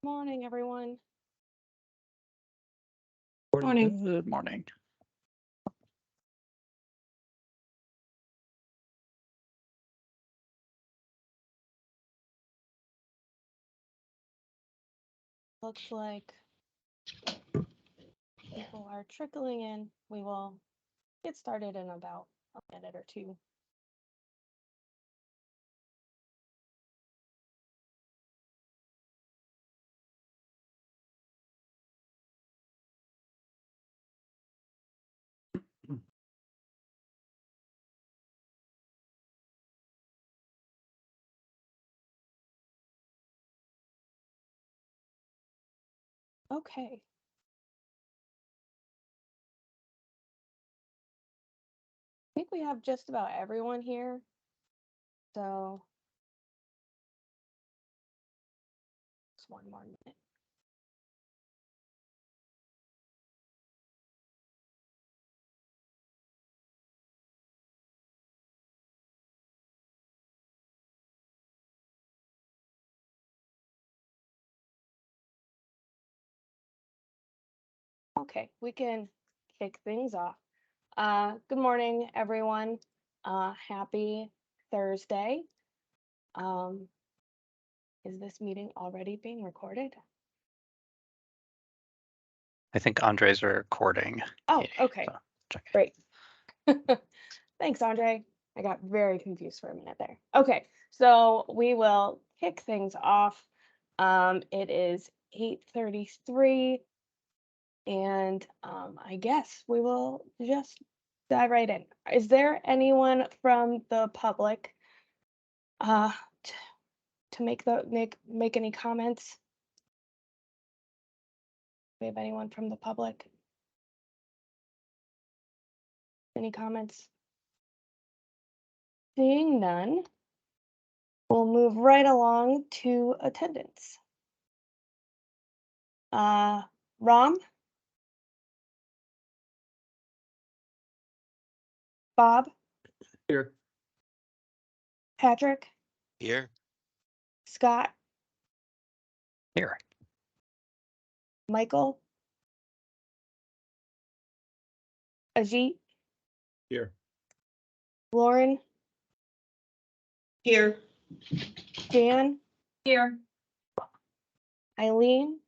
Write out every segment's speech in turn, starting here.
Morning, everyone. Morning. Good morning. Looks like people are trickling in. We will get started in about a minute or two. Okay. I think we have just about everyone here. So just one more minute. Okay, we can kick things off. Good morning, everyone. Happy Thursday. Um, is this meeting already being recorded? I think Andre's recording. Oh, okay. So check it. Great. Thanks, Andre. I got very confused for a minute there. Okay, so we will kick things off. It is 8:33, and I guess we will just dive right in. Is there anyone from the public uh, t- to make any comments? Do we have anyone from the public? Any comments? Seeing none, we'll move right along to attendance. Rom, Bob, Here. Patrick, Here. Scott, Here. Michael, Ajit, Here. Lauren, Here. Jan, Here. Eileen.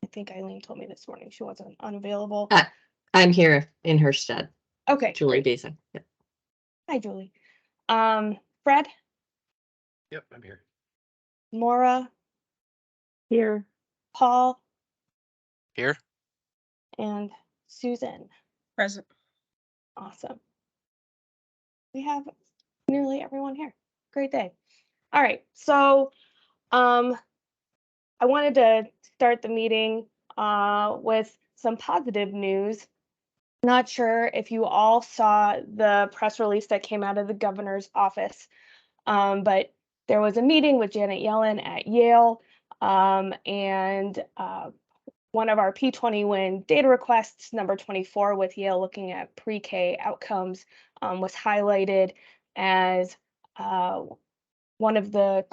I think Eileen told me this morning she wasn't unavailable. I'm here in her stead. Okay, Julie great. Basin. Yep. Hi, Julie. Fred, Yep, I'm here. Maura, Here. Paul, Here. and Susan. Present. Awesome. We have nearly everyone here. Great day. All right, so I wanted to start the meeting with some positive news. Not sure if you all saw the press release that came out of the governor's office, but there was a meeting with Janet Yellen at Yale, and one of our P20 win data requests, number 24, with Yale looking at pre-K outcomes, was highlighted as one of the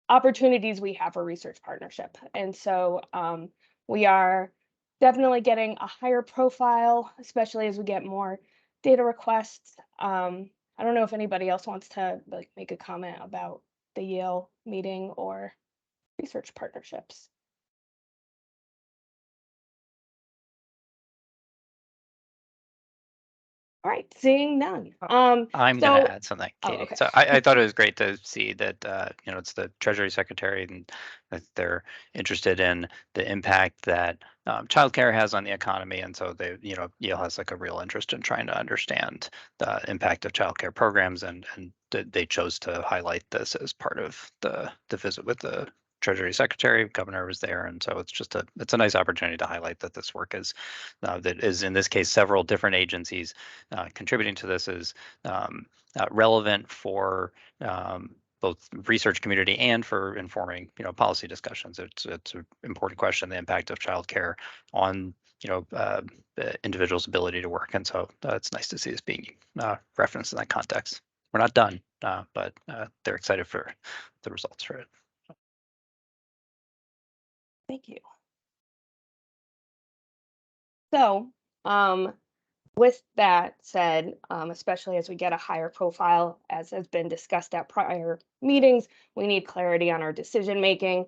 opportunities we have for research partnership. And so we are definitely getting a higher profile, especially as we get more data requests. I don't know if anybody else wants to make a comment about the Yale meeting or research partnerships. All right, seeing none. I'm so, going to add something, oh, Katie. okay. So I thought it was great to see that it's the Treasury Secretary and that they're interested in the impact that childcare has on the economy, and so they, Yale has like a real interest in trying to understand the impact of childcare programs, and they chose to highlight this as part of the visit with the Treasury Secretary. Governor was there, and so it's a nice opportunity to highlight that this work is that is, in this case, several different agencies contributing to this is relevant for both research community and for informing policy discussions. It's an important question, the impact of childcare on individuals' ability to work, and so it's nice to see this being referenced in that context. We're not done, but they're excited for the results for it. Thank you. So, with that said, especially as we get a higher profile, as has been discussed at prior meetings, we need clarity on our decision making.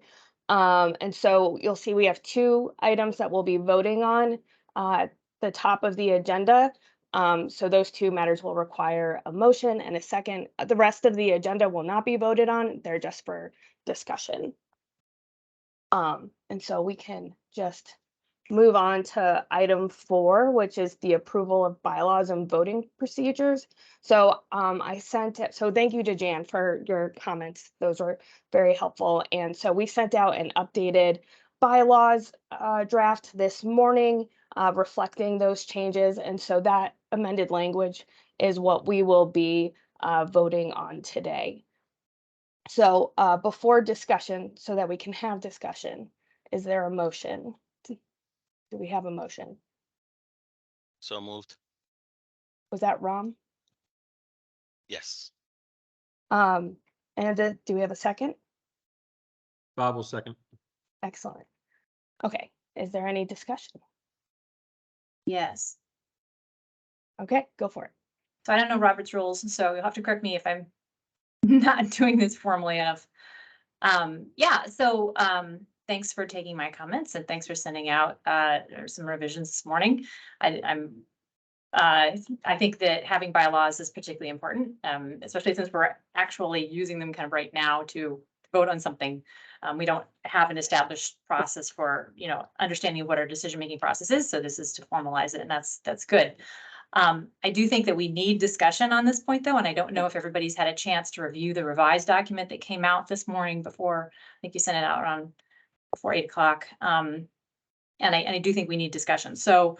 And so you'll see we have two items that we'll be voting on at the top of the agenda. So those two matters will require a motion and a second. The rest of the agenda will not be voted on. They're just for discussion. And so we can just move on to item 4, which is the approval of bylaws and voting procedures. So I sent it. So thank you to Jan for your comments. Those were very helpful. And so we sent out an updated bylaws draft this morning reflecting those changes. And so that amended language is what we will be voting on today. So before discussion, so that we can have discussion, is there a motion? Do we have a motion? So moved. Was that Rom? Yes. And do we have a second? Bob will second. Excellent. Okay, is there any discussion? Yes. Okay, go for it. So I don't know Robert's rules, so you'll have to correct me if I'm not doing this formally enough. Thanks for taking my comments and thanks for sending out some revisions this morning. I think that having bylaws is particularly important, especially since we're actually using them kind of right now to vote on something. We don't have an established process for, understanding what our decision-making process is. So this is to formalize it, and that's good. I do think that we need discussion on this point, though, and I don't know if everybody's had a chance to review the revised document that came out this morning before. I think you sent it out around before 8 o'clock. And I do think we need discussion. So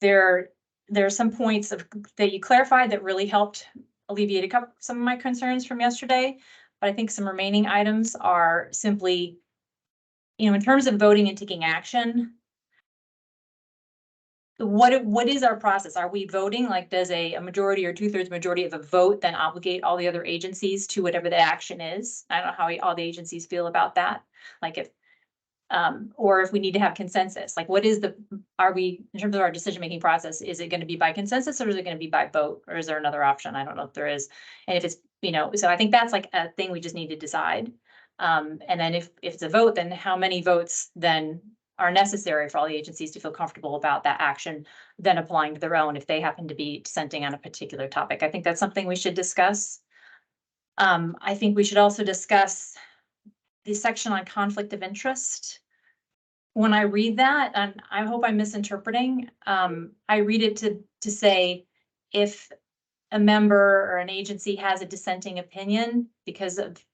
there are some points that you clarified that really helped alleviate some of my concerns from yesterday. But I think some remaining items are simply, in terms of voting and taking action, what is our process? Are we voting? Like, does a majority or 2/3 majority of a vote then obligate all the other agencies to whatever the action is? I don't know how all the agencies feel about that. Like or if we need to have consensus, like are we, in terms of our decision-making process, is it going to be by consensus or is it going to be by vote? Or is there another option? I don't know if there is. And if it's, so I think that's like a thing we just need to decide. And then if it's a vote, then how many votes then are necessary for all the agencies to feel comfortable about that action, then applying to their own if they happen to be dissenting on a particular topic. I think that's something we should discuss. I think we should also discuss the section on conflict of interest. When I read that, and I hope I'm misinterpreting, I read it to say if a member or an agency has a dissenting opinion because of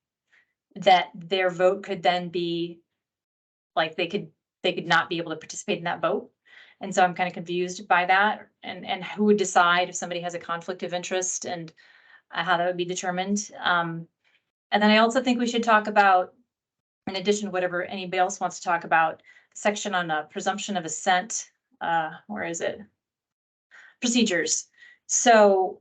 that, their vote could then be like they could not be able to participate in that vote. And so I'm kind of confused by that, and who would decide if somebody has a conflict of interest and how that would be determined. And then I also think we should talk about, in addition to whatever anybody else wants to talk about, the section on presumption of assent. Where is it? Procedures. So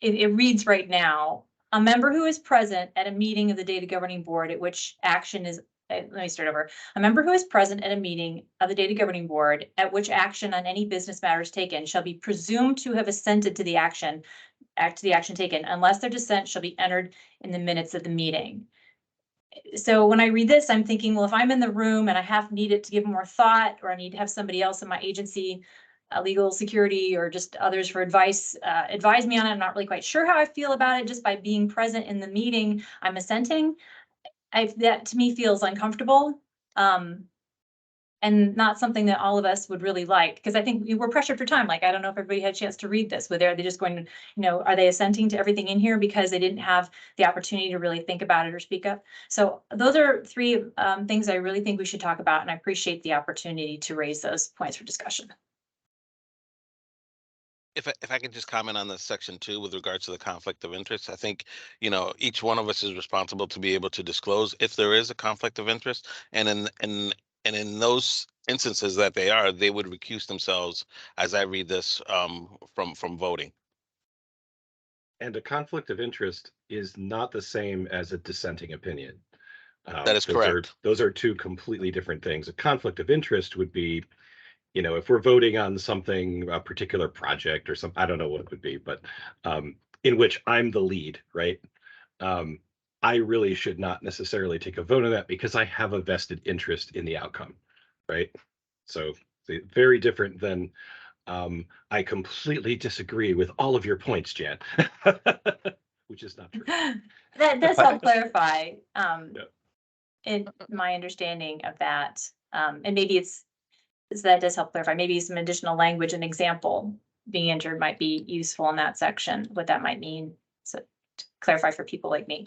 it reads right now, a member who is present at a meeting of the data governing board at which action is, let me start over. A member who is present at a meeting of the data governing board at which action on any business matters taken shall be presumed to have assented to the action taken, unless their dissent shall be entered in the minutes of the meeting. So when I read this, I'm thinking, well, if I'm in the room and I needed to give more thought, or I need to have somebody else in my agency, legal security, or just others for advice, advise me on it. I'm not really quite sure how I feel about it. Just by being present in the meeting, I'm assenting. That to me feels uncomfortable. And not something that all of us would really like, because I think we're pressured for time. Like, I don't know if everybody had a chance to read this. Are they just going to, are they assenting to everything in here because they didn't have the opportunity to really think about it or speak up? So those are three things I really think we should talk about, and I appreciate the opportunity to raise those points for discussion. If I could just comment on this section 2 with regards to the conflict of interest, I think, each one of us is responsible to be able to disclose if there is a conflict of interest, and in those instances that they would recuse themselves, as I read this, from voting. And a conflict of interest is not the same as a dissenting opinion. That is correct. Those are two completely different things. A conflict of interest would be, if we're voting on something, a particular project or something, I don't know what it would be, but in which I'm the lead, right? I really should not necessarily take a vote on that because I have a vested interest in the outcome, right? So very different than I completely disagree with all of your points, Jan, which is not true. That does help clarify, Yeah. in my understanding of that. And maybe that does help clarify, maybe some additional language and example being entered might be useful in that section, what that might mean. So to clarify for people like me.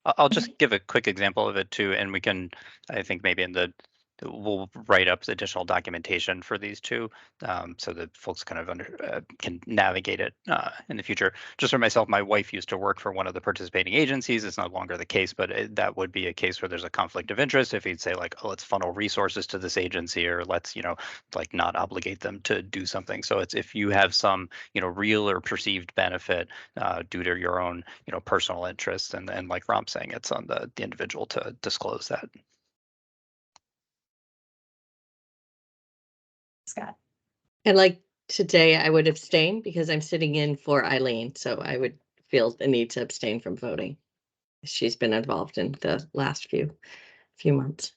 I'll just give a quick example of it too, and we can, I think maybe we'll write up additional documentation for these two, so that folks kind of can navigate it in the future. Just for myself, my wife used to work for one of the participating agencies. It's no longer the case, but that would be a case where there's a conflict of interest. If he'd say like, oh, let's funnel resources to this agency, or let's, like not obligate them to do something. So it's if you have some, real or perceived benefit due to your own, personal interests, and like Rom's saying, it's on the individual to disclose that. Scott. And like today, I would abstain because I'm sitting in for Eileen, so I would feel the need to abstain from voting. She's been involved in the last few months.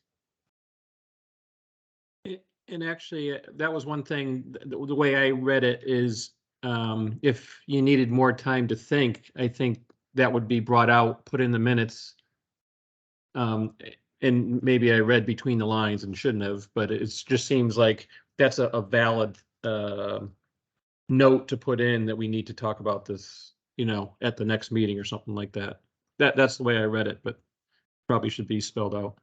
And actually, that was one thing, the way I read it is, if you needed more time to think, I think that would be brought out, put in the minutes. And maybe I read between the lines and shouldn't have, but it just seems like that's a valid note to put in, that we need to talk about this, at the next meeting or something like that. That's the way I read it, but probably should be spelled out.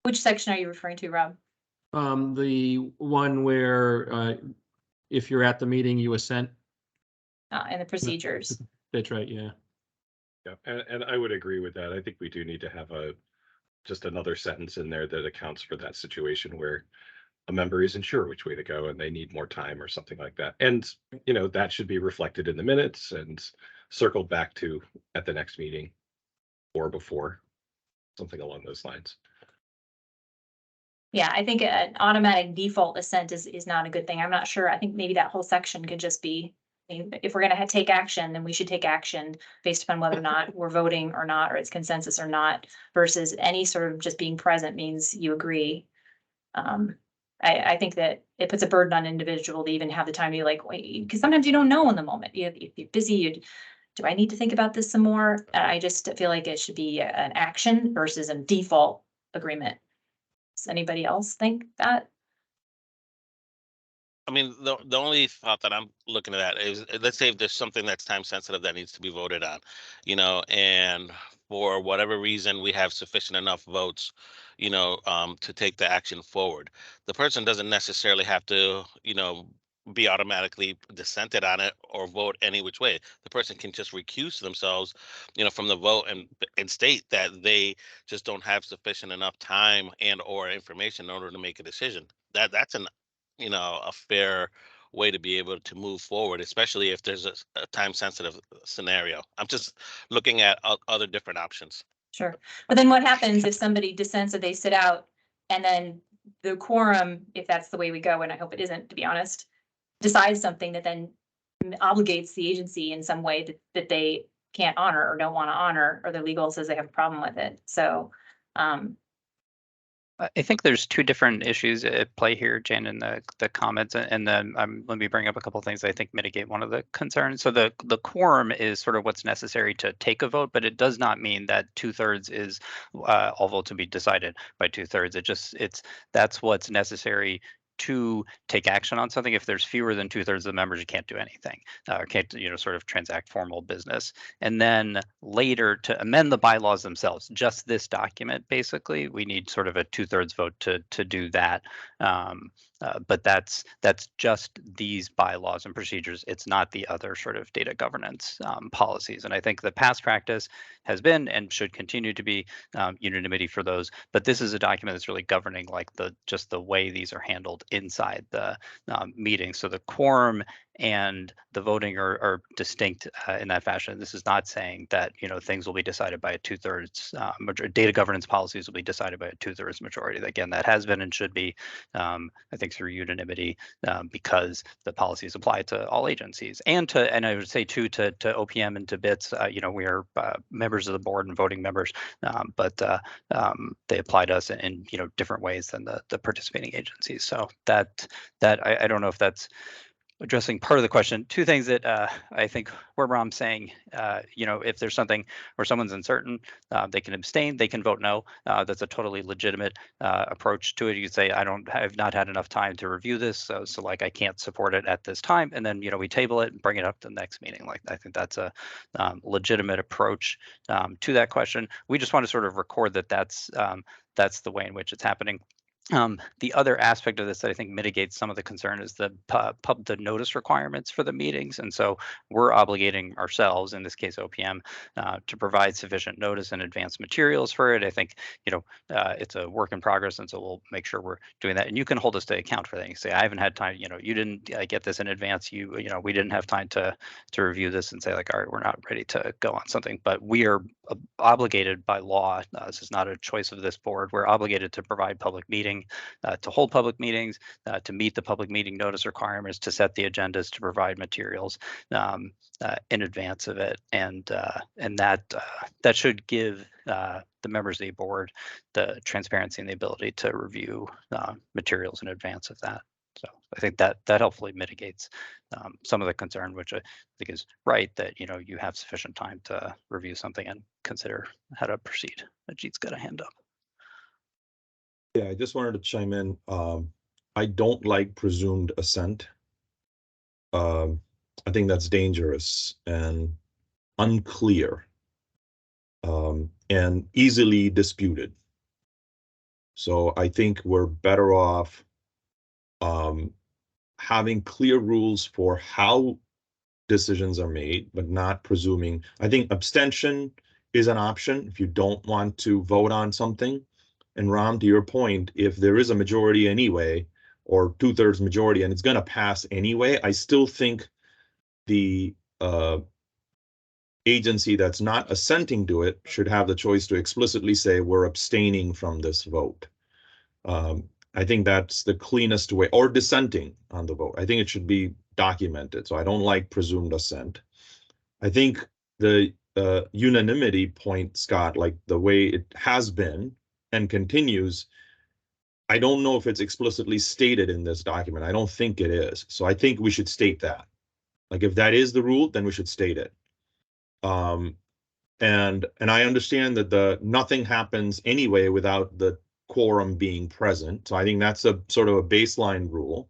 Which section are you referring to, Rob? The one where if you're at the meeting, you assent. And the procedures. That's right, yeah. Yeah, and I would agree with that. I think we do need to have just another sentence in there that accounts for that situation where a member isn't sure which way to go and they need more time or something like that. And, that should be reflected in the minutes and circled back to at the next meeting or before, something along those lines. Yeah, I think an automatic default assent is not a good thing. I'm not sure. I think maybe that whole section could just be, if we're gonna take action, then we should take action based upon whether or not we're voting or not, or it's consensus or not, versus any sort of just being present means you agree. I think that it puts a burden on individual to even have the time to be like, wait, because sometimes you don't know in the moment. You're busy. Do I need to think about this some more? I just feel like it should be an action versus a default agreement. Does anybody else think that? I mean, the only thought that I'm looking at is, let's say if there's something that's time sensitive that needs to be voted on, and for whatever reason we have sufficient enough votes, to take the action forward. The person doesn't necessarily have to, be automatically dissented on it or vote any which way. The person can just recuse themselves, from the vote and state that they just don't have sufficient enough time and or information in order to make a decision. That's a fair way to be able to move forward, especially if there's a time sensitive scenario. I'm just looking at other different options. Sure. But then what happens if somebody dissents or they sit out and then the quorum, if that's the way we go, and I hope it isn't, to be honest, decides something that then obligates the agency in some way that they can't honor or don't want to honor, or the legal says they have a problem with it. So, I think there's two different issues at play here, Jan, in the comments, and then let me bring up a couple of things I think mitigate one of the concerns. So the quorum is sort of what's necessary to take a vote, but it does not mean that 2/3 is all votes to be decided by 2/3. That's what's necessary to take action on something. If there's fewer than 2/3 of the members, you can't do anything, or can't sort of transact formal business. And then later to amend the bylaws themselves, just this document, basically, we need sort of a 2/3 vote to do that. But that's just these bylaws and procedures. It's not the other sort of data governance policies. And I think the past practice has been and should continue to be unanimity for those. But this is a document that's really governing like just the way these are handled inside the meeting. So the quorum and the voting are distinct in that fashion. This is not saying that, you know, things will be decided by a 2/3 data governance policies will be decided by a 2/3 majority. Again, that has been and should be, I think, through unanimity, because the policies apply to all agencies and I would say too to OPM and to BITS. You know, we are members of the board and voting members, but they apply to us in you know, different ways than the participating agencies. So that I don't know if that's addressing part of the question. Two things that I think where Ram's saying, you know, if there's something where someone's uncertain, they can abstain, they can vote no. That's a totally legitimate approach to it. You could say, I've not had enough time to review this, so like I can't support it at this time, and then, you know, we table it and bring it up to the next meeting. Like, I think that's a legitimate approach to that question. We just want to sort of record that that's the way in which it's happening. The other aspect of this that I think mitigates some of the concern is the notice requirements for the meetings. And so we're obligating ourselves, in this case OPM, to provide sufficient notice and advanced materials for it. I think, you know, it's a work in progress, and so we'll make sure we're doing that. And you can hold us to account for that. You say, I haven't had time, you know, you didn't get this in advance. You know, we didn't have time to review this, and say like, all right, we're not ready to go on something. But we are obligated by law. This is not a choice of this board. We're obligated to provide public meetings, to hold public meetings, to meet the public meeting notice requirements, to set the agendas, to provide materials in advance of it, and that should give the members of the board the transparency and the ability to review materials in advance of that. So I think that hopefully mitigates some of the concern, which I think is right, that, you know, you have sufficient time to review something and consider how to proceed. Ajit's got a hand up. Yeah, I just wanted to chime in. I don't like presumed assent. I think that's dangerous and unclear, and easily disputed. So I think we're better off having clear rules for how decisions are made, but not presuming. I think abstention is an option if you don't want to vote on something. And Ram, to your point, if there is a majority anyway, or 2/3 majority, and it's going to pass anyway, I still think the agency that's not assenting to it should have the choice to explicitly say, we're abstaining from this vote. I think that's the cleanest way, or dissenting on the vote. I think it should be documented. So I don't like presumed assent. I think the unanimity point, Scott, like the way it has been and continues, I don't know if it's explicitly stated in this document. I don't think it is. So I think we should state that. Like, if that is the rule, then we should state it. And I understand that nothing happens anyway without the quorum being present. So I think that's a sort of a baseline rule.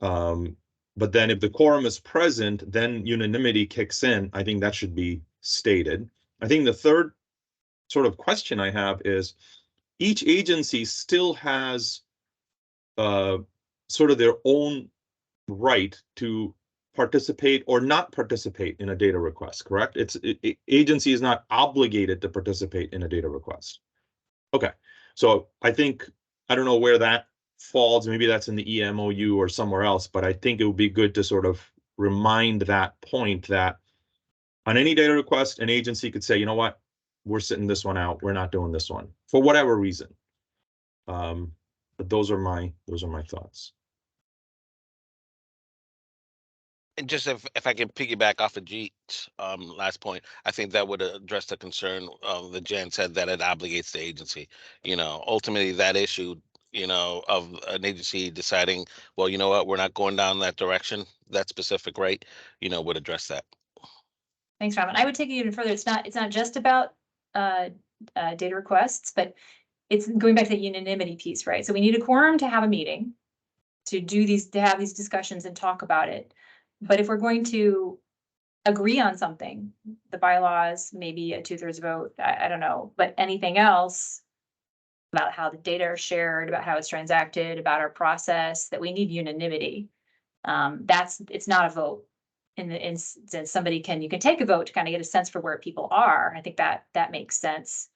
But then if the quorum is present, then unanimity kicks in. I think that should be stated. I think the third sort of question I have is, each agency still has sort of their own right to participate or not participate in a data request, correct? Agency is not obligated to participate in a data request. Okay, so I think, I don't know where that falls, maybe that's in the EMOU or somewhere else, but I think it would be good to sort of remind that point that on any data request, an agency could say, you know what, we're sitting this one out, we're not doing this one for whatever reason. But those are my thoughts. And just if I can piggyback off of Jeet's last point, I think that would address the concern that Jan said, that it obligates the agency. You know, ultimately that issue, you know, of an agency deciding, well, you know what, we're not going down that direction, that specific right, you know, would address that. Thanks, Robin. I would take it even further. It's not just about data requests, but it's going back to the unanimity piece, right? So we need a quorum to have a meeting, to have these discussions and talk about it. But if we're going to agree on something, the bylaws, maybe a 2/3 vote, I don't know, but anything else about how the data are shared, about how it's transacted, about our process, that we need unanimity. It's not a vote. In the instance, you can take a vote to kind of get a sense for where people are. I think that makes sense.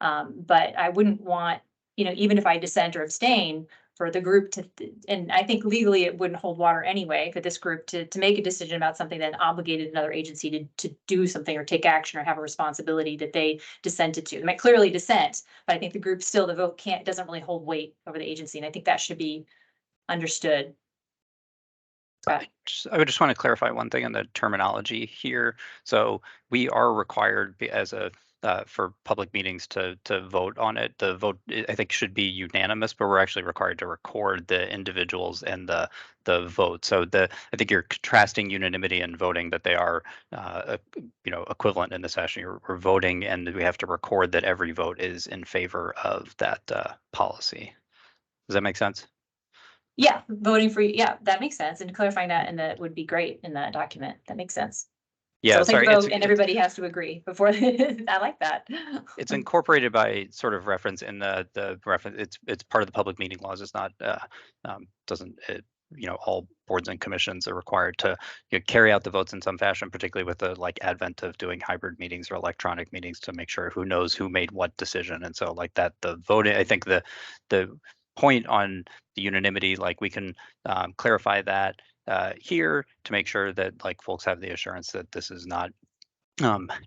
But I wouldn't want, you know, even if I dissent or abstain, for the group to, and I think legally it wouldn't hold water anyway, for this group to make a decision about something that obligated another agency to do something or take action or have a responsibility that they dissented to. They might clearly dissent, but I think the group still, the vote doesn't really hold weight over the agency. And I think that should be understood. I would just want to clarify one thing on the terminology here. So we are required as a for public meetings to vote on it. The vote, I think, should be unanimous, but we're actually required to record the individuals and the vote. So I think you're contrasting unanimity and voting, that they are equivalent in this fashion. We're voting, and we have to record that every vote is in favor of that policy. Does that make sense? Yeah, voting for, yeah, that makes sense. And clarifying that, and that would be great in that document. That makes sense. Yeah, So we'll take sorry. a vote and everybody has to agree before. I like that. It's incorporated by sort of reference in the reference. It's part of the public meeting laws. It's not all boards and commissions are required to carry out the votes in some fashion, particularly with the advent of doing hybrid meetings or electronic meetings, to make sure who knows who made what decision. And so the voting, I think the point on the unanimity, we can clarify that here to make sure that folks have the assurance that this is not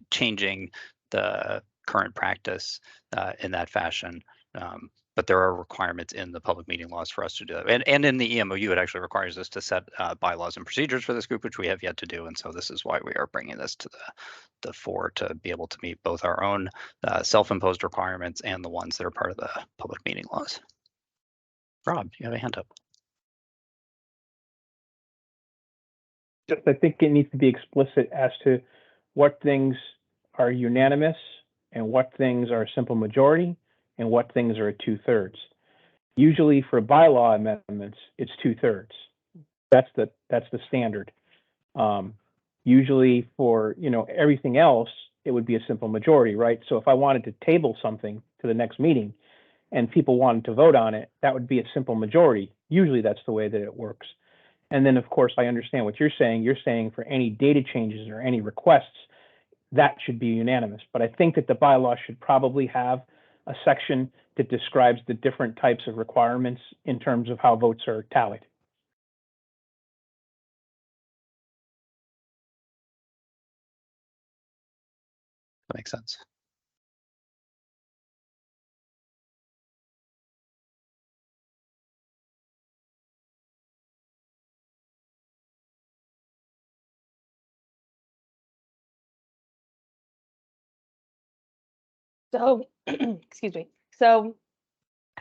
changing the current practice in that fashion. But there are requirements in the public meeting laws for us to do that. And in the EMOU, it actually requires us to set bylaws and procedures for this group, which we have yet to do. And so this is why we are bringing this to the fore, to be able to meet both our own self-imposed requirements and the ones that are part of the public meeting laws. Rob, you have a hand up. Just, I think it needs to be explicit as to what things are unanimous and what things are a simple majority and what things are a 2/3. Usually for bylaw amendments, it's 2/3. That's the standard. Usually for everything else, it would be a simple majority, right? So if I wanted to table something to the next meeting and people wanted to vote on it, that would be a simple majority. Usually that's the way that it works. And then, of course, I understand what you're saying. You're saying for any data changes or any requests, that should be unanimous. But I think that the bylaw should probably have a section that describes the different types of requirements in terms of how votes are tallied. That makes sense. So, excuse me. So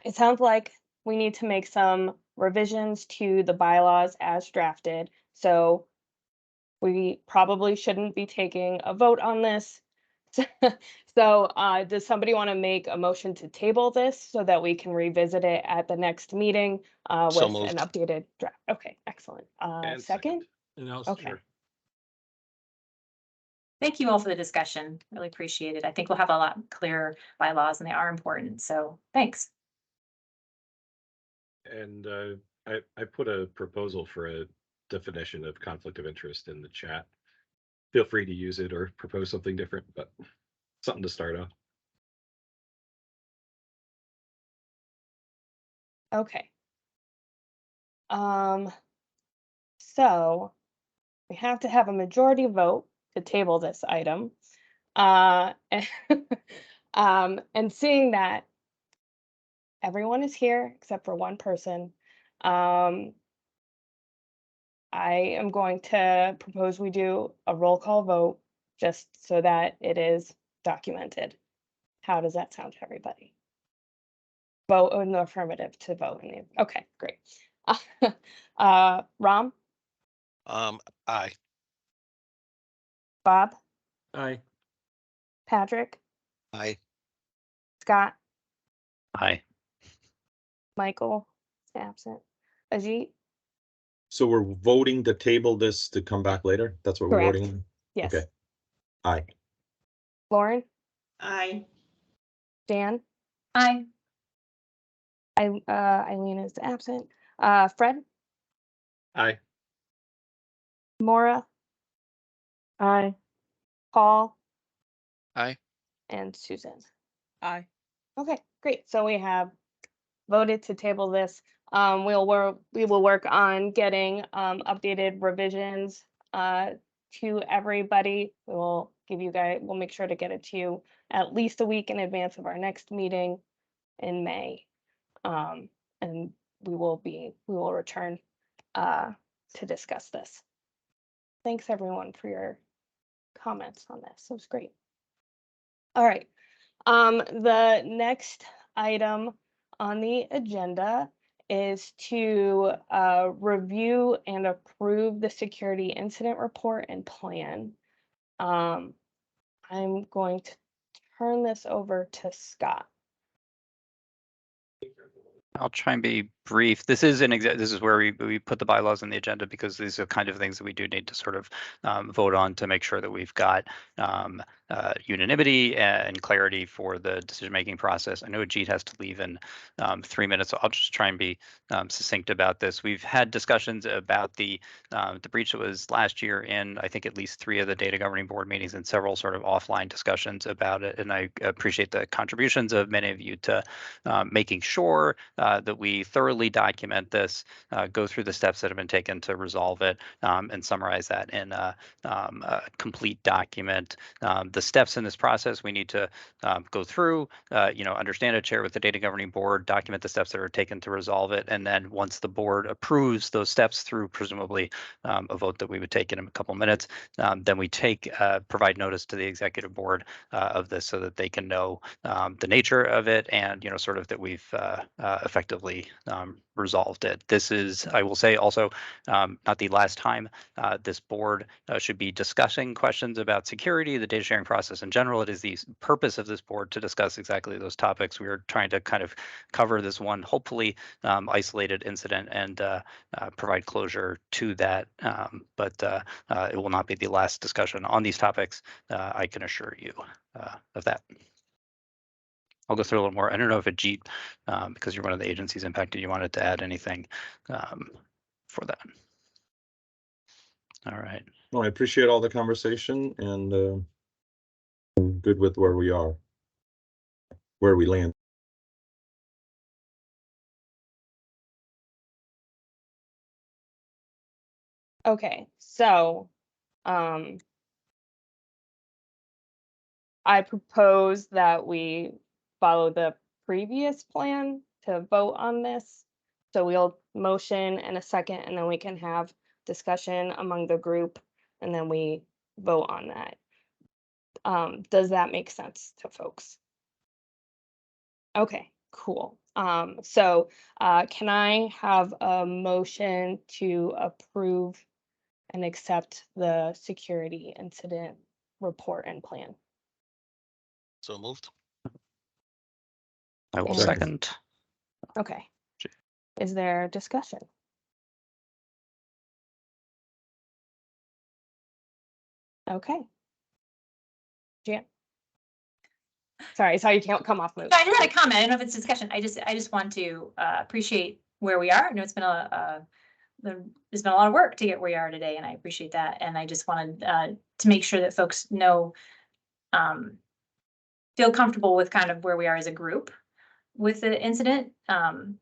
it sounds like we need to make some revisions to the bylaws as drafted. So we probably shouldn't be taking a vote on this. So does somebody want to make a motion to table this so that we can revisit it at the next meeting So with moved. an updated draft? Okay, excellent. And Second? And I'll, Okay. sure. Thank you all for the discussion. Really appreciate it. I think we'll have a lot clearer bylaws, and they are important. So thanks. And I put a proposal for a definition of conflict of interest in the chat. Feel free to use it or propose something different, but something to start off. Okay. So we have to have a majority vote to table this item. And seeing that everyone is here except for one person, I am going to propose we do a roll call vote just so that it is documented. How does that sound to everybody? Vote in the affirmative to vote. Okay, great. Ram, Aye. Bob, Aye. Patrick, Aye. Scott, Aye. Michael, absent. Ajit, So we're voting to table this to come back later? That's what we're Correct. voting on? yes. Okay. Aye. Lauren, Aye. Dan, Aye. Eileen is absent. Fred, Aye. Maura, Aye. Paul, Aye. and Susan. Aye. Okay, great. So we have voted to table this We will work on getting updated revisions to everybody. We'll make sure to get it to you at least a week in advance of our next meeting in May. And we will return to discuss this. Thanks everyone for your comments on this. It was great. All right. The next item on the agenda is to review and approve the security incident report and plan. I'm going to turn this over to Scott. I'll try and be brief. This is this is where we put the bylaws on the agenda because these are kind of things that we do need to sort of vote on to make sure that we've got unanimity and clarity for the decision-making process. I know Ajit has to leave in 3 minutes, so I'll just try and be succinct about this. We've had discussions about the breach that was last year in, I think, at least 3 of the data governing board meetings and several sort of offline discussions about it. And I appreciate the contributions of many of you to making sure that we thoroughly document this, go through the steps that have been taken to resolve it, and summarize that in a complete document. The steps in this process we need to go through, understand it, share with the data governing board, document the steps that are taken to resolve it, and then once the board approves those steps through presumably a vote that we would take in a couple minutes, then we provide notice to the executive board of this so that they can know the nature of it and sort of that we've effectively resolved it. This is, I will say also, not the last time this board should be discussing questions about security, the data sharing process in general. It is the purpose of this board to discuss exactly those topics. We are trying to kind of cover this one, hopefully isolated incident and provide closure to that. But it will not be the last discussion on these topics. I can assure you of that. I'll go through a little more. I don't know if Ajit, because you're one of the agencies impacted, you wanted to add anything for that. All right. Well, I appreciate all the conversation and I'm good with where we are, where we land. Okay, so I propose that we follow the previous plan to vote on this. So we'll motion in a second and then we can have discussion among the group and then we vote on that. Does that make sense to folks? Okay, cool. So can I have a motion to approve and accept the security incident report and plan? So moved. I will And- second. Okay. Is there discussion? Okay. Jan. Sorry, I saw you can't come off mute. I just had a comment. I don't know if it's discussion. I just want to appreciate where we are. I know it's been there's been a lot of work to get where we are today, and I appreciate that. And I just wanted to make sure that folks know, feel comfortable with kind of where we are as a group with the incident, and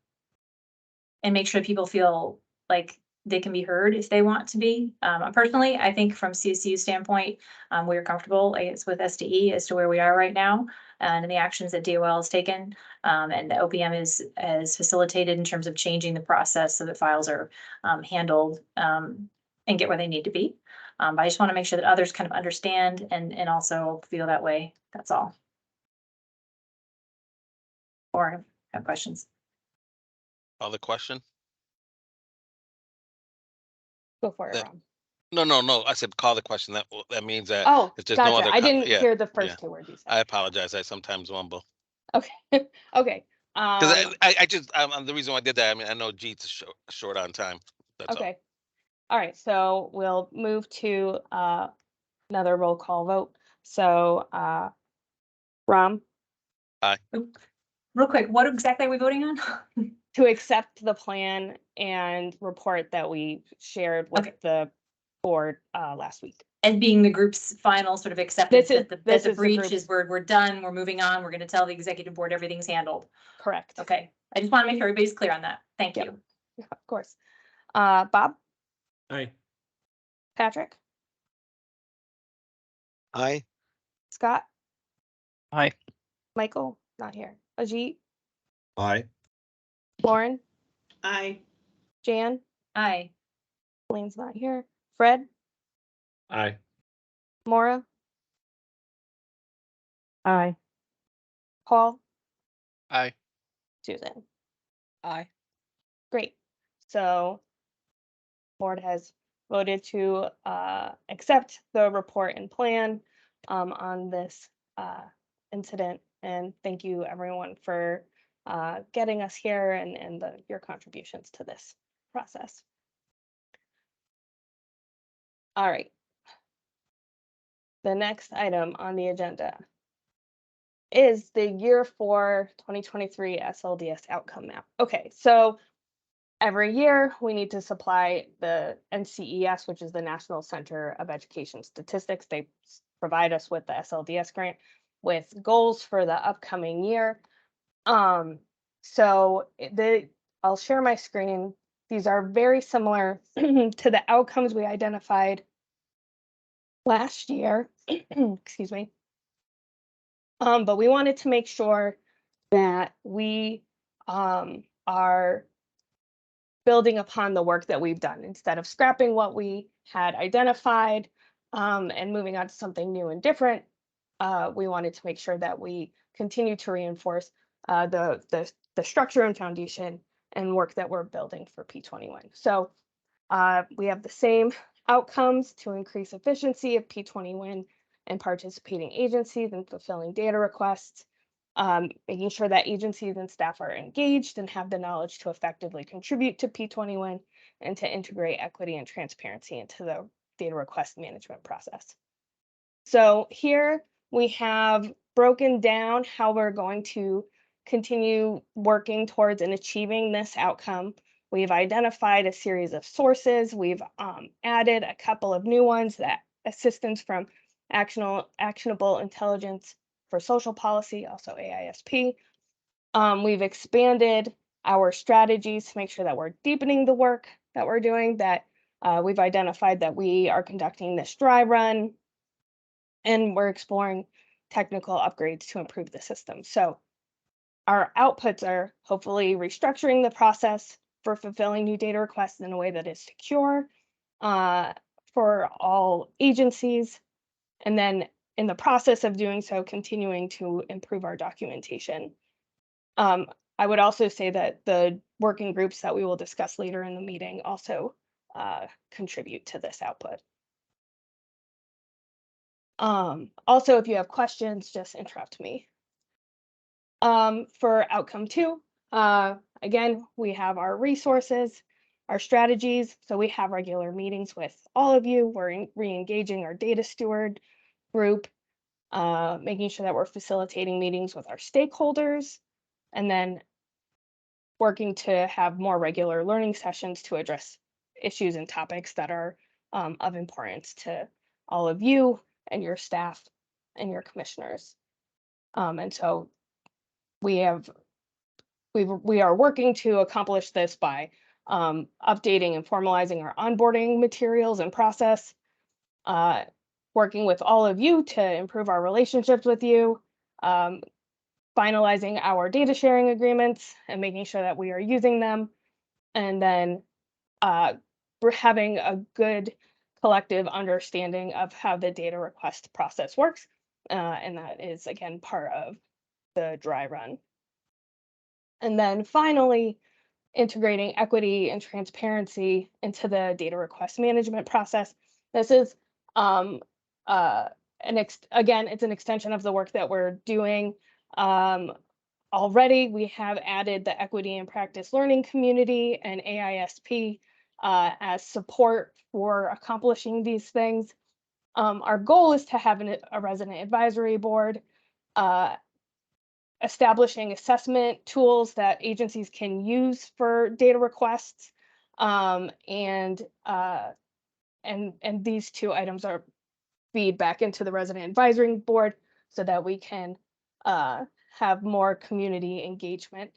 make sure people feel like they can be heard if they want to be. Personally, I think from CSU's standpoint, we're comfortable, I guess, with SDE as to where we are right now and the actions that DOL has taken, and the OPM is facilitated in terms of changing the process so that files are handled and get where they need to be. But I just want to make sure that others kind of understand and also feel that way. That's all. Or have questions. Other question? Go for it, That- Ron. No. I said call the question. That means that Oh, if there's no gotcha. other I didn't yeah, hear the yeah. first 2 words you said. I apologize. I sometimes mumble. Okay. Okay. Because I just the reason why I did that. I mean, I know Jeet's short on time. That's Okay. All right. So we'll move to another roll call vote. So Ram, Real quick, what exactly are we voting on? to accept the plan and report that we shared with Okay. the board last week. And being the group's final sort of acceptance This is- that this the is the breach group's- is we're done, we're moving on, we're gonna tell the executive board everything's handled. Correct. Okay, I just want to make sure everybody's clear on that. Thank Yep. you. Of course. Bob, Aye. Patrick, Aye. Scott, Aye. Michael, not here. Ajit, Aye. Lauren, Aye. Jan, Aye. Elaine's not here. Fred, Aye. Maura, Aye. Paul, Aye. Susan. Aye. Great. So board has voted to accept the report and plan on this incident. And thank you everyone for getting us here and your contributions to this process. All right. The next item on the agenda is the year 4 2023 SLDS outcome map. Okay, so every year we need to supply the NCES, which is the National Center of Education Statistics. They provide us with the SLDS grant with goals for the upcoming year. So I'll share my screen. These are very similar to the outcomes we identified last year. Excuse me. But we wanted to make sure that we are building upon the work that we've done instead of scrapping what we had identified and moving on to something new and different. We wanted to make sure that we continue to reinforce the structure and foundation and work that we're building for P21. So we have the same outcomes to increase efficiency of P21 and participating agencies in fulfilling data requests, making sure that agencies and staff are engaged and have the knowledge to effectively contribute to P21 and to integrate equity and transparency into the data request management process. So here we have broken down how we're going to continue working towards and achieving this outcome. We've identified a series of sources. We've added a couple of new ones, that assistance from actionable intelligence for social policy, also AISP. We've expanded our strategies to make sure that we're deepening the work that we're doing, that we've identified that we are conducting this dry run, and we're exploring technical upgrades to improve the system. So our outputs are hopefully restructuring the process for fulfilling new data requests in a way that is secure for all agencies. And then in the process of doing so, continuing to improve our documentation. I would also say that the working groups that we will discuss later in the meeting also contribute to this output. Also, if you have questions, just interrupt me. For outcome 2, again, we have our resources, our strategies. So we have regular meetings with all of you. We're re-engaging our data steward group, making sure that we're facilitating meetings with our stakeholders, and then working to have more regular learning sessions to address issues and topics that are of importance to all of you and your staff and your commissioners. And so we are working to accomplish this by updating and formalizing our onboarding materials and process, working with all of you to improve our relationships with you, finalizing our data sharing agreements and making sure that we are using them, and then we're having a good collective understanding of how the data request process works. And that is, again, part of the dry run. And then finally, integrating equity and transparency into the data request management process. This is, again, it's an extension of the work that we're doing. Already, we have added the equity and practice learning community and AISP as support for accomplishing these things. Our goal is to have a resident advisory board, establishing assessment tools that agencies can use for data requests, and these 2 items are feed back into the resident advisory board so that we can have more community engagement.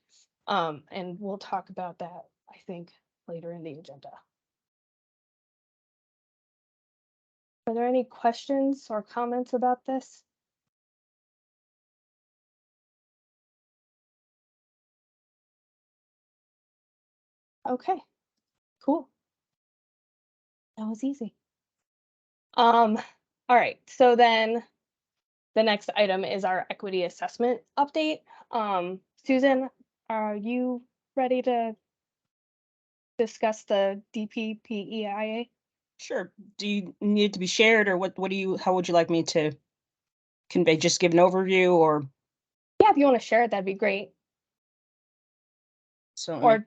And we'll talk about that, I think, later in the agenda. Are there any questions or comments about this? Okay, cool. That was easy. All right, so then the next item is our equity assessment update. Susan, are you ready to discuss the DPPEIA? Sure. Do you need it to be shared, or what do you, how would you like me to convey? Just give an overview, or Yeah, if you want to share it, that'd be great. so? Or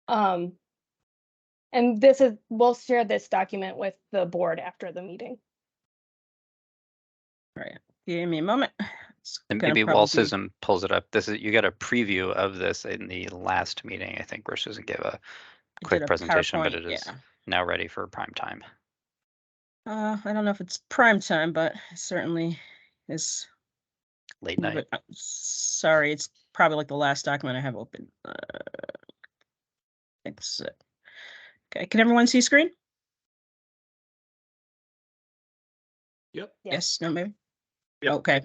and we'll share this document with the board after the meeting. All right, give me a moment. It's And gonna maybe while probably be- Susan pulls it up, you got a preview of this in the last meeting, I think, where Susan gave a I quick did a presentation, but PowerPoint, it is yeah. now ready for prime time. I don't know if it's prime time, but it certainly is. Late night. But sorry, it's probably like the last document I have open. It's okay. Can everyone see screen? Yep. Yes. No. Maybe. Yep. Okay.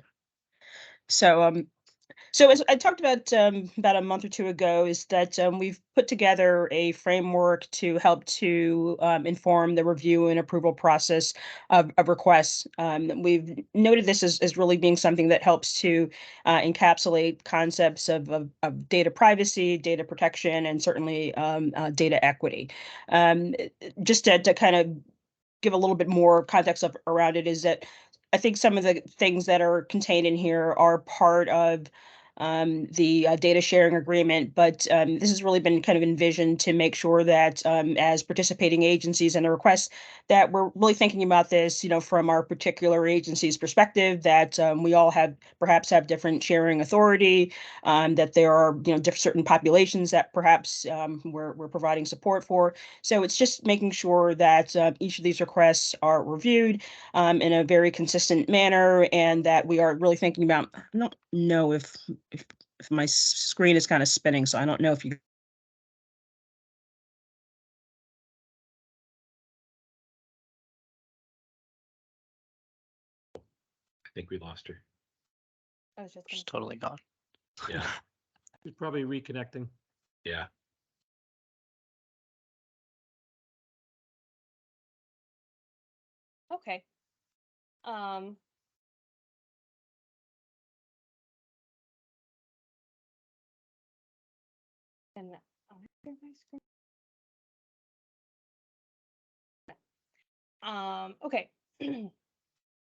So as I talked about a month or two ago, is that we've put together a framework to help to inform the review and approval process of requests. We've noted this as really being something that helps to encapsulate concepts of data privacy, data protection, and certainly data equity. Just to kind of give a little bit more context around it, is that I think some of the things that are contained in here are part of the data sharing agreement, but this has really been kind of envisioned to make sure that as participating agencies and the requests, that we're really thinking about this, from our particular agency's perspective, that we all perhaps have different sharing authority, that there are certain populations that perhaps we're providing support for. So it's just making sure that each of these requests are reviewed in a very consistent manner, and that we are really thinking about. I don't know if my screen is kind of spinning, so I don't know if you. I think we lost her. I was just She's gonna totally gone. Yeah. She's probably reconnecting. Yeah. Okay. And share my screen. Okay.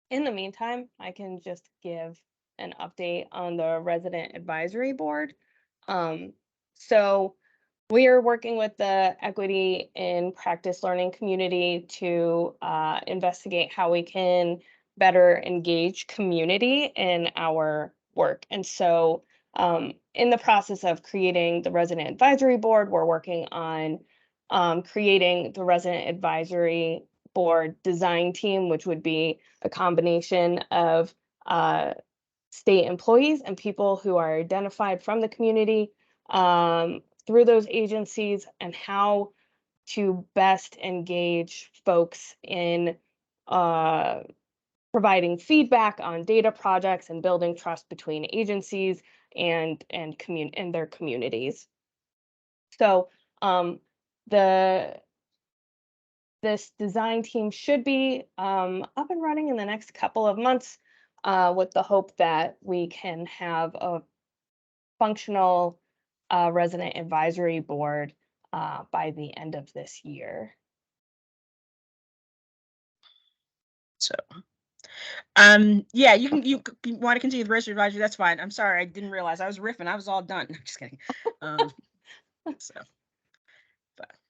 In the meantime, I can just give an update on the resident advisory board. So we are working with the equity in practice learning community to investigate how we can better engage community in our work. And so in the process of creating the resident advisory board, we're working on creating the resident advisory board design team, which would be a combination of state employees and people who are identified from the community through those agencies, and how to best engage folks in providing feedback on data projects and building trust between agencies and their communities. So this design team should be up and running in the next couple of months, with the hope that we can have a functional resident advisory board by the end of this year. So, yeah, you want to continue the registered advisory? That's fine. I'm sorry, I didn't realize I was riffing. I was all done. Just kidding. So.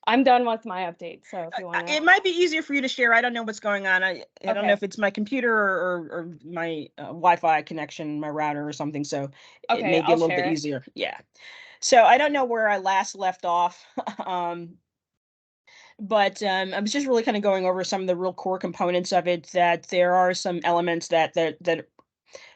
I'm done with my update, so if you want to. It might be easier for you to share. I don't know what's going on. I don't know Okay. if it's my computer or my Wi-Fi connection, my router or something. So it Okay, may be a I'll little share bit it. easier. Yeah. So I don't know where I last left off. But I was just really kind of going over some of the real core components of it, that there are some elements that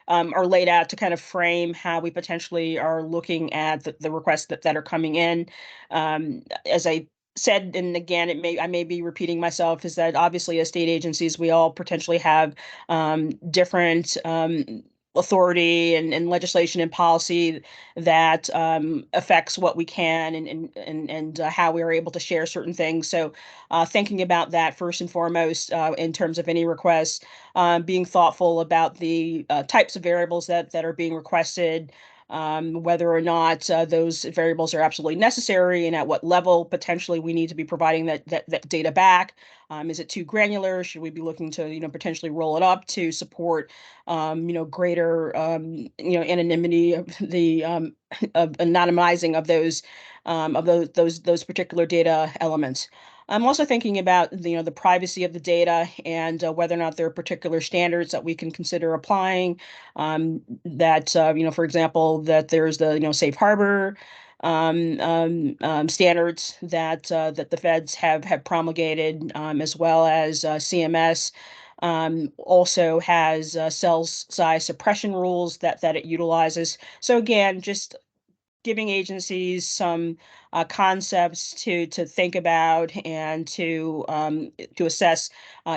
are laid out to kind of frame how we potentially are looking at the requests that are coming in. As I said, and again, I may be repeating myself, is that obviously as state agencies, we all potentially have different authority and legislation and policy that affects what we can and how we are able to share certain things. So thinking about that first and foremost in terms of any requests, being thoughtful about the types of variables that are being requested, whether or not those variables are absolutely necessary and at what level potentially we need to be providing that data back. Is it too granular? Should we be looking to, potentially roll it up to support, greater, anonymity of the of anonymizing of those particular data elements. I'm also thinking about the privacy of the data and whether or not there are particular standards that we can consider applying. That for example, that there's the safe harbor standards that the feds have promulgated, as well as CMS also has cell size suppression rules that it utilizes. So again, just giving agencies some concepts to think about and to assess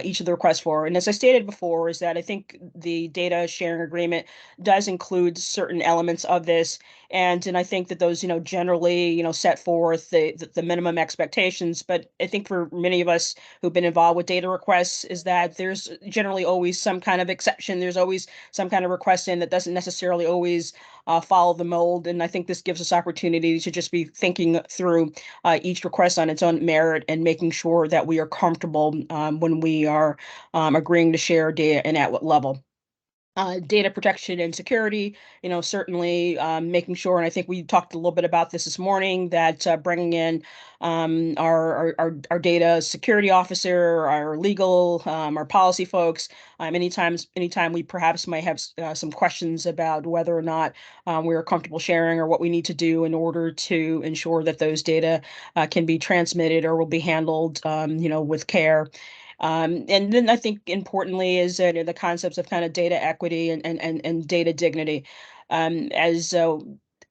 each of the requests for. And as I stated before, is that I think the data sharing agreement does include certain elements of this, and I think that those generally set forth the minimum expectations. But I think for many of us who've been involved with data requests, is that there's generally always some kind of exception. There's always some kind of request in that doesn't necessarily always follow the mold. And I think this gives us opportunity to just be thinking through each request on its own merit and making sure that we are comfortable when we are agreeing to share data and at what level. Data protection and security, certainly making sure, and I think we talked a little bit about this morning, that bringing in our data security officer, our legal, our policy folks, anytime we perhaps might have some questions about whether or not we're comfortable sharing or what we need to do in order to ensure that those data can be transmitted or will be handled, with care. And then I think importantly is the concepts of kind of data equity and data dignity. As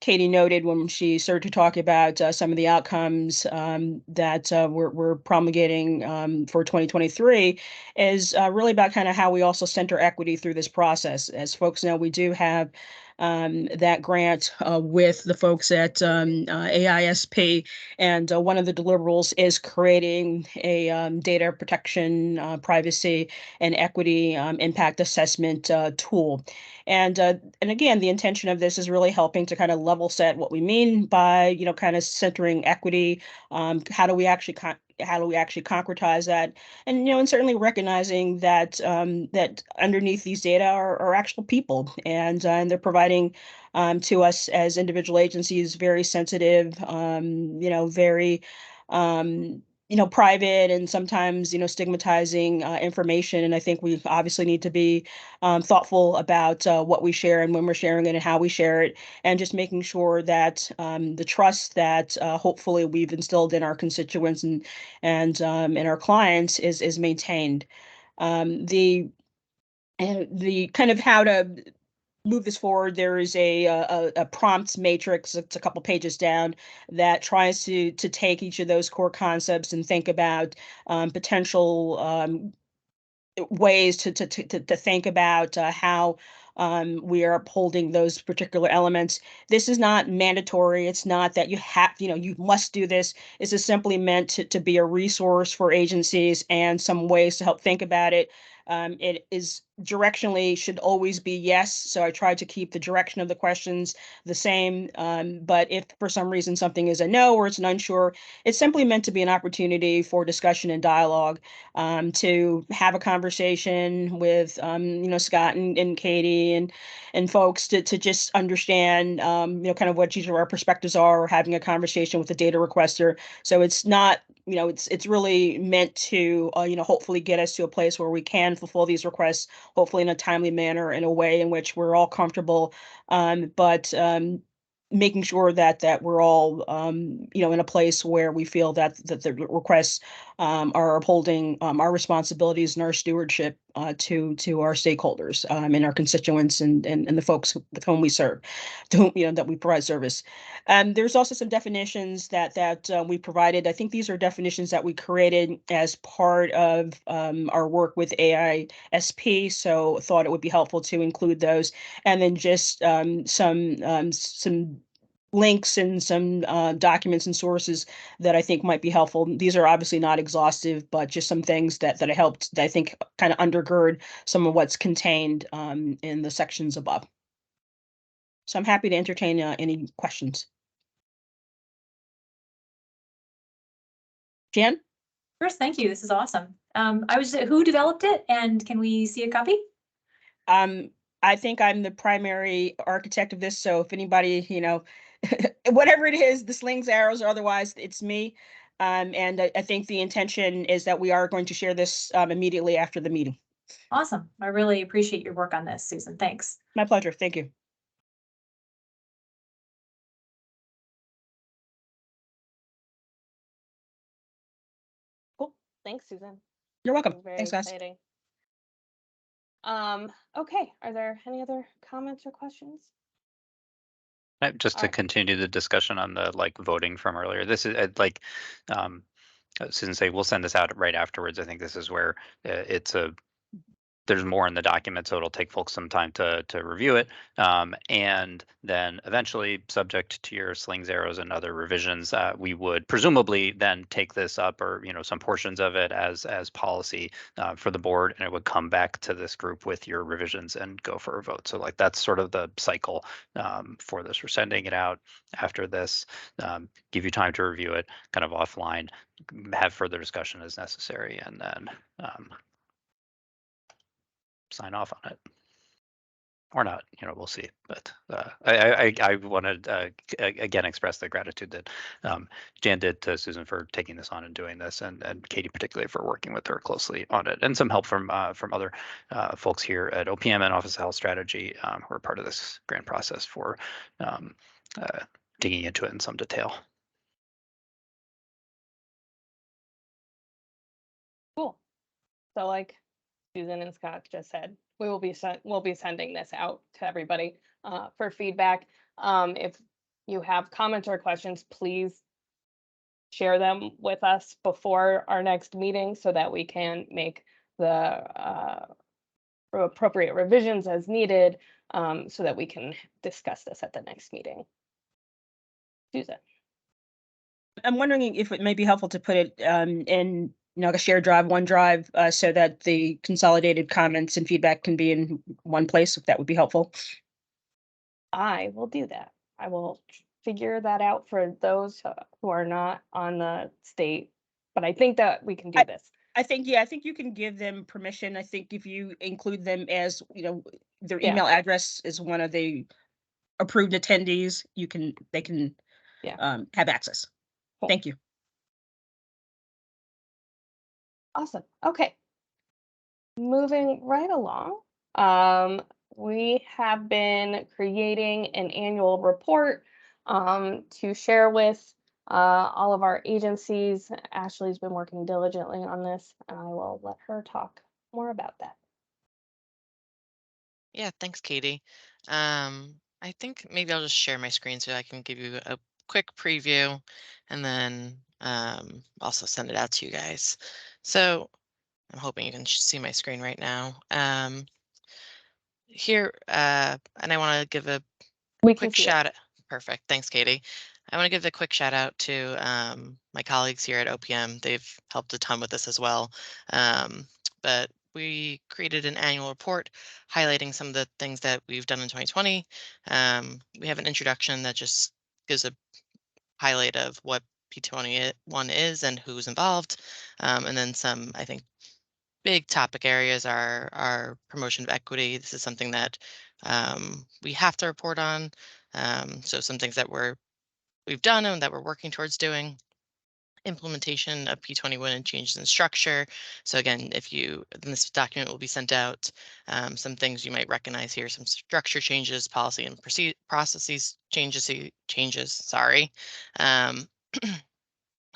Katie noted when she started to talk about some of the outcomes that we're promulgating for 2023, is really about kind of how we also center equity through this process. As folks know, we do have that grant with the folks at AISP, and one of the deliverables is creating a data protection, privacy, and equity impact assessment tool. And again, the intention of this is really helping to kind of level set what we mean by kind of centering equity. How do we actually concretize that? And certainly recognizing that that underneath these data are actual people, and they're providing to us as individual agencies very sensitive, very private and sometimes stigmatizing information. And I think we obviously need to be thoughtful about what we share and when we're sharing it and how we share it, and just making sure that the trust that hopefully we've instilled in our constituents and in our clients is maintained. The kind of how to move this forward, there is a prompts matrix. It's a couple pages down that tries to take each of those core concepts and think about potential ways to think about how we are upholding those particular elements. This is not mandatory. It's not that you have, you must do this. This is simply meant to be a resource for agencies and some ways to help think about it. It is directionally should always be yes. So I try to keep the direction of the questions the same. But if for some reason something is a no or it's an unsure, it's simply meant to be an opportunity for discussion and dialogue, to have a conversation with, Scott and Katie and folks to just understand, kind of what each of our perspectives are, or having a conversation with the data requester. So it's not, it's really meant to, hopefully get us to a place where we can fulfill these requests, hopefully in a timely manner, in a way in which we're all comfortable, but making sure that we're all, in a place where we feel that the requests are upholding our responsibilities and our stewardship to our stakeholders and our constituents and the folks with whom we serve, to whom, that we provide service. There's also some definitions that we provided. I think these are definitions that we created as part of our work with AISP, so thought it would be helpful to include those. And then just some links and some documents and sources that I think might be helpful. These are obviously not exhaustive, but just some things that I helped, that I think kind of undergird some of what's contained in the sections above. So I'm happy to entertain any questions. Jan? First, thank you. This is awesome. Who developed it, and can we see a copy? I think I'm the primary architect of this, so if anybody, whatever it is, the slings, arrows, or otherwise, it's me. And I think the intention is that we are going to share this immediately after the meeting. Awesome. I really appreciate your work on this, Susan. Thanks. My pleasure. Thank you. Cool. Thanks, Susan. You're welcome. Very Thanks, guys. exciting. Okay, are there any other comments or questions? Just to Alright. continue the discussion on the voting from earlier, this is Susan say we'll send this out right afterwards. I think this is where there's more in the document, so it'll take folks some time to review it. And then eventually, subject to your slings, arrows, and other revisions, we would presumably then take this up, or some portions of it as policy for the board, and it would come back to this group with your revisions and go for a vote. So that's sort of the cycle for this. We're sending it out after this, give you time to review it, kind of offline, have further discussion as necessary, and then sign off on it or not, we'll see. But I want to again express the gratitude that Jan did to Susan for taking this on and doing this, and Katie particularly for working with her closely on it, and some help from other folks here at OPM and Office of Health Strategy who are part of this grant process for digging into it in some detail. Cool. So like Susan and Scott just said, we'll be sending this out to everybody for feedback. If you have comments or questions, please share them with us before our next meeting so that we can make the appropriate revisions as needed, so that we can discuss this at the next meeting. Susan. I'm wondering if it may be helpful to put it in like a shared drive, OneDrive, so that the consolidated comments and feedback can be in one place, if that would be helpful. I will do that. I will figure that out for those who are not on the state, but I think that we can do this. I think you can give them permission. I think if you include them as, their email address is one of the approved attendees, they can have access. Cool. Thank you. Awesome. Okay. Moving right along. We have been creating an annual report to share with all of our agencies. Ashley's been working diligently on this, and I will let her talk more about that. Yeah, thanks, Katie. I think maybe I'll just share my screen so I can give you a quick preview and then also send it out to you guys. So I'm hoping you can see my screen right now. Here, and I want to give a quick shout out. Perfect. Thanks, Katie. I want to give a quick shout out to my colleagues here at OPM. They've helped a ton with this as well. But we created an annual report highlighting some of the things that we've done in 2020. We have an introduction that just gives a highlight of what P21 is and who's involved. And then some, I think, big topic areas are promotion of equity. This is something that we have to report on. So some things that we've done and that we're working towards doing. Implementation of P21 and changes in structure. So again, this document will be sent out, some things you might recognize here, some structure changes, policy and processes changes, sorry.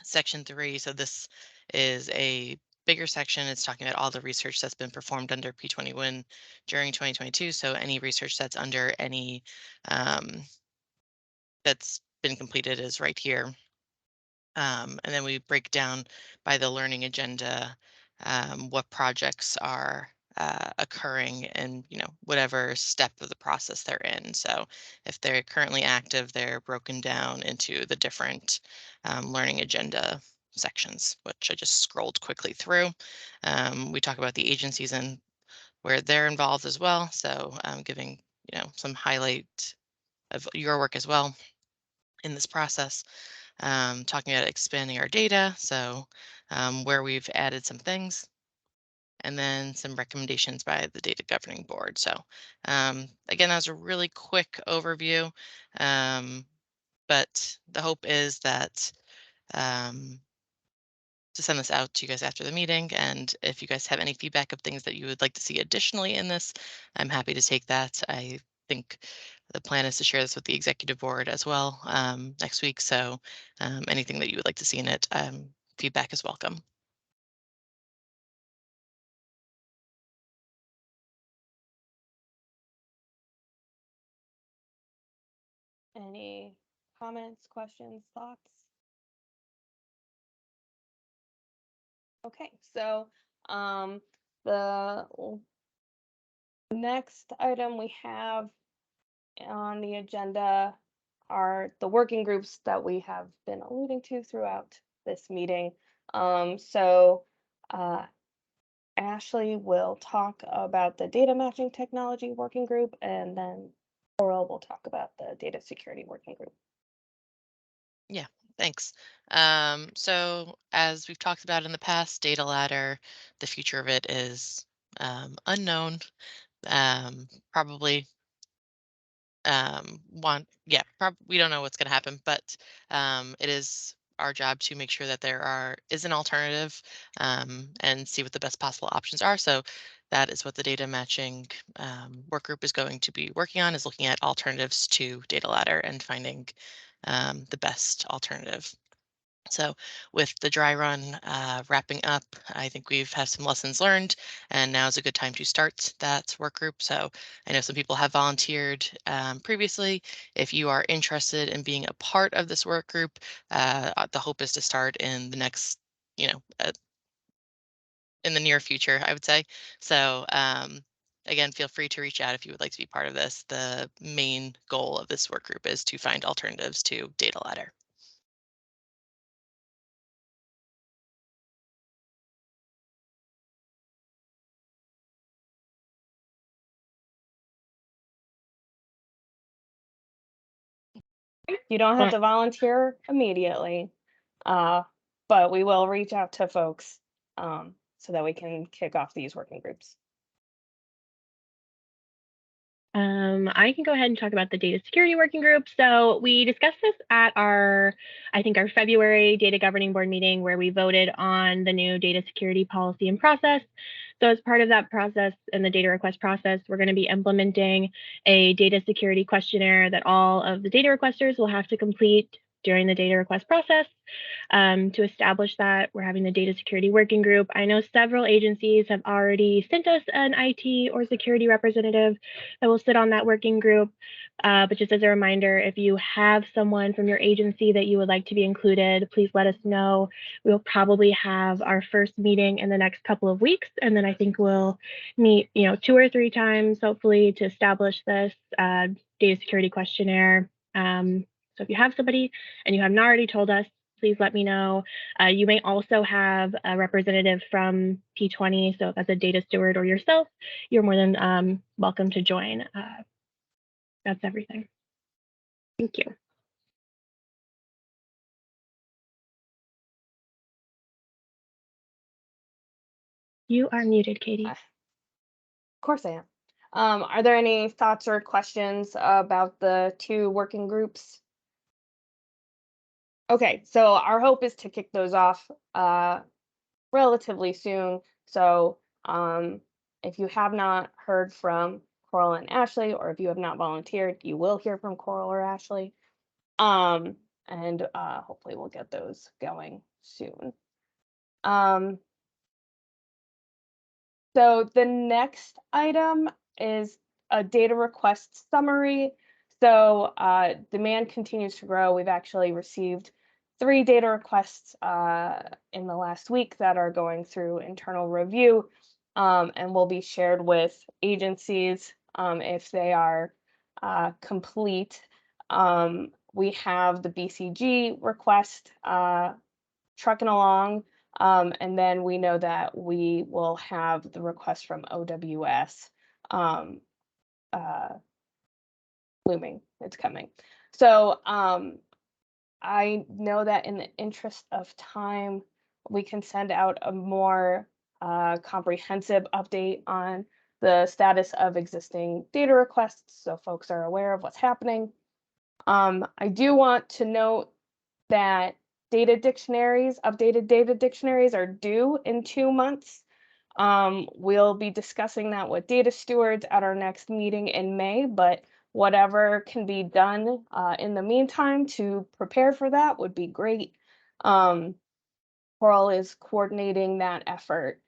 Section 3, so this is a bigger section, it's talking about all the research that's been performed under P20 WIN during 2022. So any research that's under any that's been completed is right here. And then we break down by the learning agenda what projects are occurring in whatever step of the process they're in. So if they're currently active, they're broken down into the different learning agenda sections, which I just scrolled quickly through. We talk about the agencies and where they're involved as well. So giving some highlight of your work as well in this process. Talking about expanding our data, so where we've added some things, and then some recommendations by the data governing board. So again, that was a really quick overview, but the hope is that to send this out to you guys after the meeting, and if you guys have any feedback of things that you would like to see additionally in this, I'm happy to take that. I think the plan is to share this with the executive board as well next week. So anything that you would like to see in it, feedback is welcome. Any comments, questions, thoughts? Okay, so the next item we have on the agenda are the working groups that we have been alluding to throughout this meeting. So Ashley will talk about the data matching technology working group, and then Coral will talk about the data security working group. Yeah, thanks. So as we've talked about in the past, data ladder, the future of it is unknown. Probably we don't know what's going to happen, but it is our job to make sure that there is an alternative and see what the best possible options are. So that is what the data matching work group is going to be working on, is looking at alternatives to data ladder and finding the best alternative. So with the dry run wrapping up, I think we've had some lessons learned, and now is a good time to start that work group. So I know some people have volunteered previously. If you are interested in being a part of this work group, the hope is to start in the next, in the near future, I would say. So again, feel free to reach out if you would like to be part of this. The main goal of this work group is to find alternatives to data ladder. You don't have to volunteer immediately, but we will reach out to folks so that we can kick off these working groups. I can go ahead and talk about the data security working group. So we discussed this at our February data governing board meeting, where we voted on the new data security policy and process. So as part of that process and the data request process, we're going to be implementing a data security questionnaire that all of the data requesters will have to complete during the data request process. To establish that, we're having the data security working group. I know several agencies have already sent us an IT or security representative that will sit on that working group. But just as a reminder, if you have someone from your agency that you would like to be included, please let us know. We'll probably have our first meeting in the next couple of weeks, and then I think we'll meet 2 or 3 times, hopefully, to establish this data security questionnaire. So if you have somebody and you have not already told us, please let me know. You may also have a representative from P20, so if that's a data steward or yourself, you're more than welcome to join. That's everything. Thank you. You are muted, Katie. Of course I am. Are there any thoughts or questions about the 2 working groups? Okay, so our hope is to kick those off relatively soon. So if you have not heard from Coral and Ashley, or if you have not volunteered, you will hear from Coral or Ashley. And hopefully we'll get those going soon. So the next item is a data request summary. So demand continues to grow. We've actually received 3 data requests in the last week that are going through internal review and will be shared with agencies if they are complete. We have the BCG request trucking along. And then we know that we will have the request from OWS looming. It's coming. So I know that in the interest of time, we can send out a more comprehensive update on the status of existing data requests so folks are aware of what's happening. I do want to note that updated data dictionaries are due in 2 months. We'll be discussing that with data stewards at our next meeting in May, but whatever can be done in the meantime to prepare for that would be great. Coral is coordinating that effort.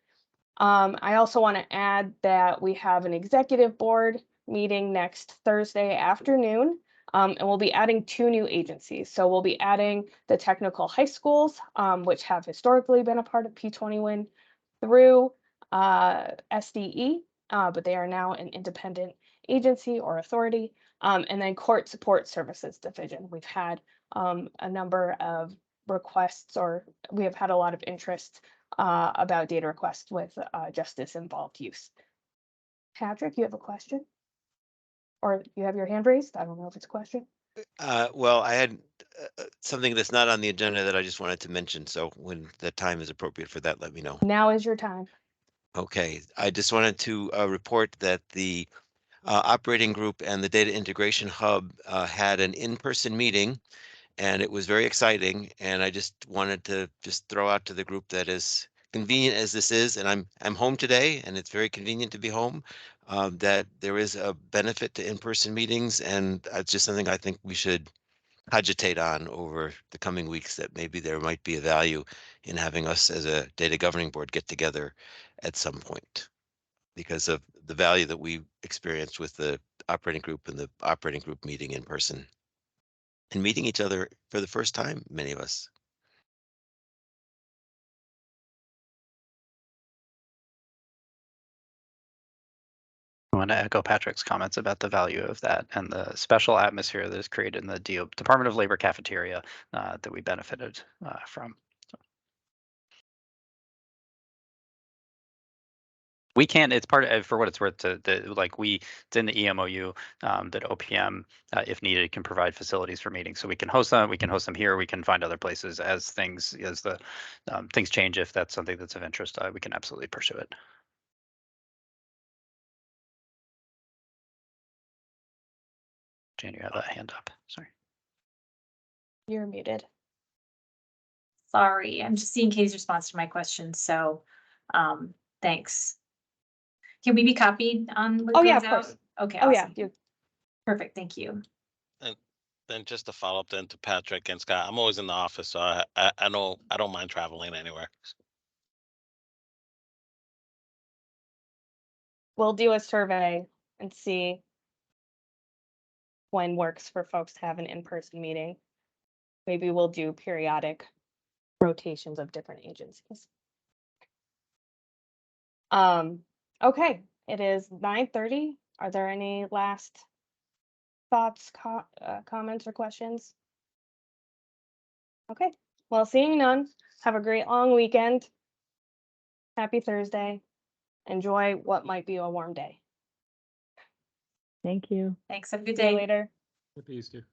I also want to add that we have an executive board meeting next Thursday afternoon. And we'll be adding 2 new agencies. So we'll be adding the technical high schools, which have historically been a part of P20 Win through SDE, but they are now an independent agency or authority. And then Court Support Services Division. We've had a number of requests, or we have had a lot of interest about data requests with justice involved use. Patrick, you have a question? Or you have your hand raised? I don't know if it's a question. Well, I had something that's not on the agenda that I just wanted to mention. So when the time is appropriate for that, let me know. Now is your time. Okay, I just wanted to report that the operating group and the data integration hub had an in-person meeting, and it was very exciting. And I just wanted to just throw out to the group that as convenient as this is, and I'm home today, and it's very convenient to be home. That there is a benefit to in-person meetings, and it's just something I think we should cogitate on over the coming weeks, that maybe there might be a value in having us as a data governing board get together at some point because of the value that we experienced with the operating group and the operating group meeting in person and meeting each other for the first time, many of us. I want to echo Patrick's comments about the value of that and the special atmosphere that is created in the Department of Labor cafeteria that we benefited from. We can, it's part of, for what it's worth, it's in the EMOU that OPM, if needed, can provide facilities for meetings. So we can host them, here, we can find other places as things change. If that's something that's of interest, we can absolutely pursue it. Jane, you have a hand up, sorry. You're muted. Sorry, I'm just seeing Katie's response to my question, so thanks. Can we be copied on what Oh yeah, goes of course. out? Okay, Oh awesome. yeah. Perfect, thank you. And then just to follow up then to Patrick and Scott, I'm always in the office, so I don't mind traveling anywhere. We'll do a survey and see when works for folks to have an in-person meeting. Maybe we'll do periodic rotations of different agencies. Okay, it is 9:30. Are there any last thoughts, comments, or questions? Okay, well, seeing none, have a great long weekend. Happy Thursday. Enjoy what might be a warm day. Thank you. Thanks, have a good See you day. later. Happy Easter.